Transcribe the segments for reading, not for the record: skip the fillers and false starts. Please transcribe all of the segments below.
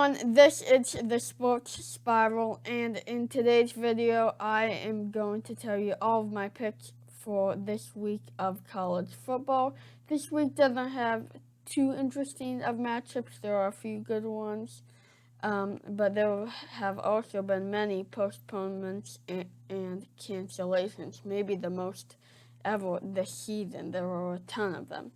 everyone, this is the Sports Spiral, and in today's video, I am going to tell you all of my picks for this week of college football. This week doesn't have too interesting of matchups. There are a few good ones, but there have also been many postponements and cancellations, maybe the most ever this season. There are a ton of them.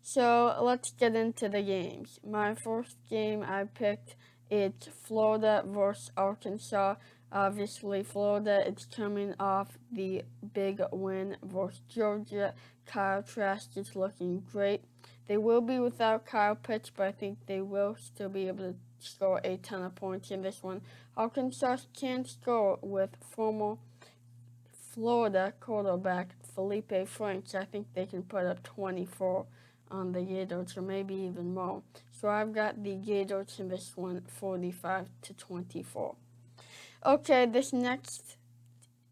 So let's get into the games. My first game I picked, it's Florida versus Arkansas. Obviously, Florida is coming off the big win versus Georgia. Kyle Trask is looking great. They will be without Kyle Pitts, but I think they will still be able to score a ton of points in this one. Arkansas can score with former Florida quarterback Felipe Franks. I think they can put up 24 on the Gators, or maybe even more. So I've got the Gators in this one, 45-24. Okay, this next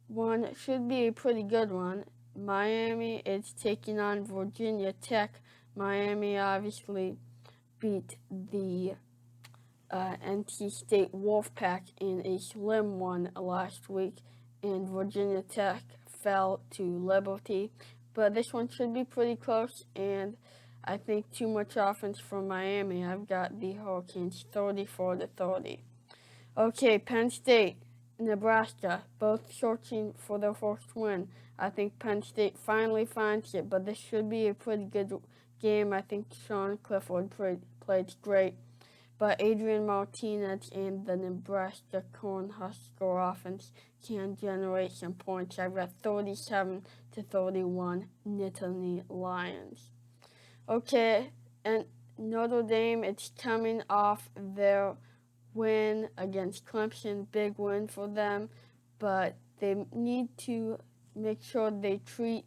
one should be a pretty good one. Miami is taking on Virginia Tech. Miami obviously beat the NC State Wolfpack in a slim one last week, and Virginia Tech fell to Liberty. But this one should be pretty close, and I think too much offense from Miami. I've got the Hurricanes 34-30. Okay, Penn State, Nebraska, both searching for their first win. I think Penn State finally finds it, but this should be a pretty good game. I think Sean Clifford played great, but Adrian Martinez and the Nebraska Cornhusker offense can generate some points. I've got 37-31 Nittany Lions. Okay, and Notre Dame, it's coming off their win against Clemson, big win for them, but they need to make sure they treat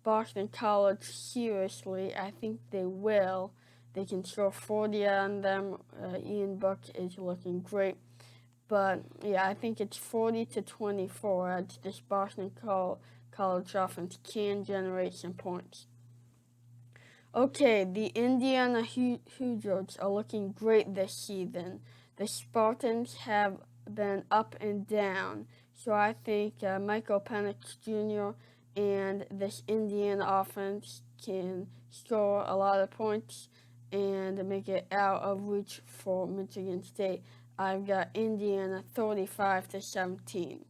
Boston College seriously. I think they will. They can score 40 on them. Ian Book is looking great. But, yeah, I think it's 40-24 as this Boston College offense can generate some points. Okay, the Indiana Hoosiers are looking great this season. The Spartans have been up and down, so I think Michael Penix Jr. and this Indiana offense can score a lot of points and make it out of reach for Michigan State. I've got Indiana 35-17.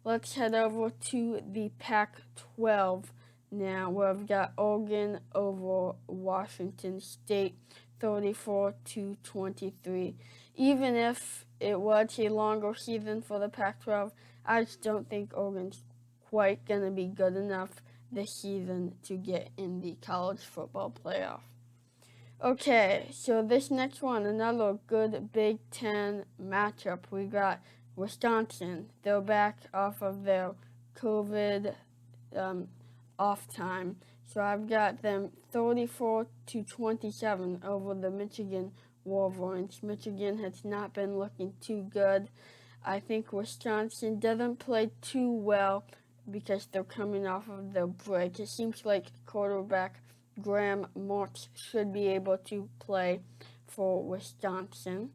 Let's head over to the Pac-12 now, where I've got Oregon over Washington State 34-23. Even if it was a longer season for the Pac-12, I just don't think Oregon's quite going to be good enough this season to get in the college football playoff. Okay, so this next one, another good Big Ten matchup. We got Wisconsin. They're back off of their COVID off time. So I've got them 34-27 over the Michigan Wolverines. Michigan has not been looking too good. I think Wisconsin doesn't play too well because they're coming off of their break. It seems like quarterback Graham Mertz should be able to play for Wisconsin.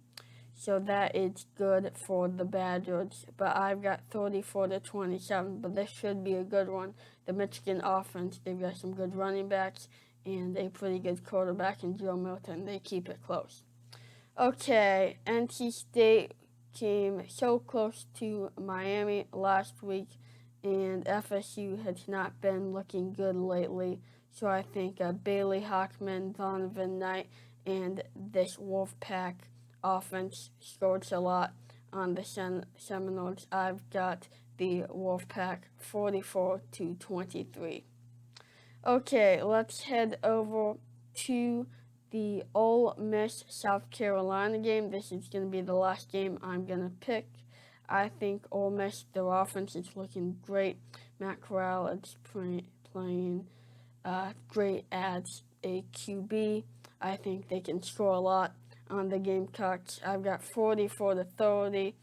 So that is good for the Badgers. But I've got 34-27, but this should be a good one. The Michigan offense, they've got some good running backs and a pretty good quarterback in Joe Milton. They keep it close. Okay, NC State came so close to Miami last week, and FSU has not been looking good lately. So I think Bailey Hockman, Donovan Knight, and this Wolfpack offense scores a lot on the Seminoles. I've got the Wolfpack 44-23. Okay, let's head over to the Ole Miss South Carolina game. This is going to be the last game I'm going to pick. I think Ole Miss, their offense is looking great. Matt Corral is playing great as a QB. I think they can score a lot on the Gamecocks. I've got 44-30,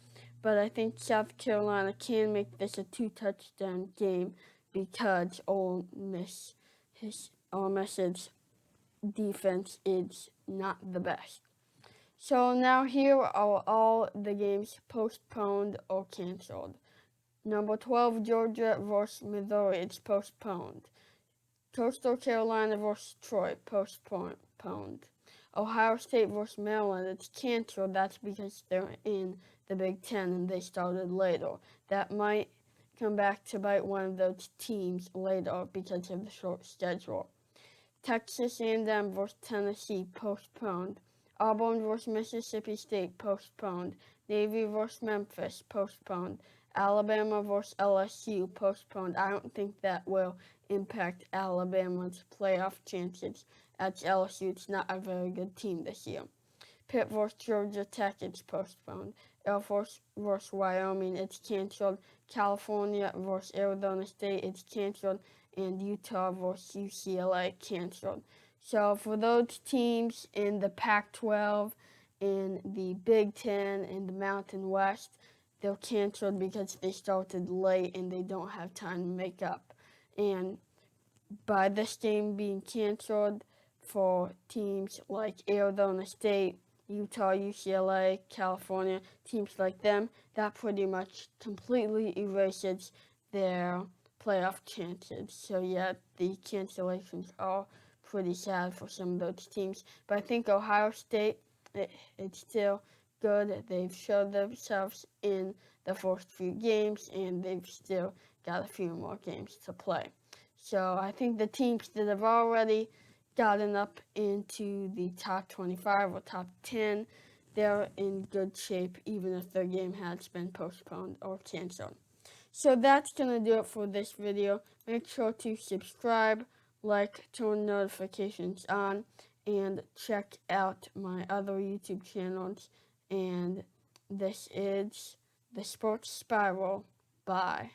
but I think South Carolina can make this a 2-touchdown game because Ole Miss's defense is not the best. So now here are all the games postponed or canceled. Number 12, Georgia vs. Missouri, it's postponed. Coastal Carolina vs. Troy, postponed. Ohio State vs. Maryland, it's canceled. That's because they're in the Big Ten and they started later. That might come back to bite one of those teams later because of the short schedule. Texas A&M vs. Tennessee, postponed. Auburn vs. Mississippi State, postponed. Navy vs. Memphis, postponed. Alabama vs. LSU, postponed. I don't think that will impact Alabama's playoff chances, as LSU is not a very good team this year. Pitt vs. Georgia Tech, it's postponed. Air Force vs. Wyoming, it's canceled. California vs. Arizona State, it's canceled. And Utah vs. UCLA, canceled. So for those teams in the Pac-12, in the Big Ten, and the Mountain West, they're canceled because they started late and they don't have time to make up. And by this game being canceled for teams like Arizona State, Utah, UCLA, California, teams like them, that pretty much completely erases their playoff chances. So yeah, the cancellations are pretty sad for some of those teams. But I think Ohio State, it's still good. They've showed themselves in the first few games, and they've still got a few more games to play. So I think the teams that have already gotten up into the top 25 or top 10, they're in good shape even if their game has been postponed or canceled. So that's going to do it for this video. Make sure to subscribe, like, turn notifications on, and check out my other YouTube channels. And this is the Sports Spiral. Bye.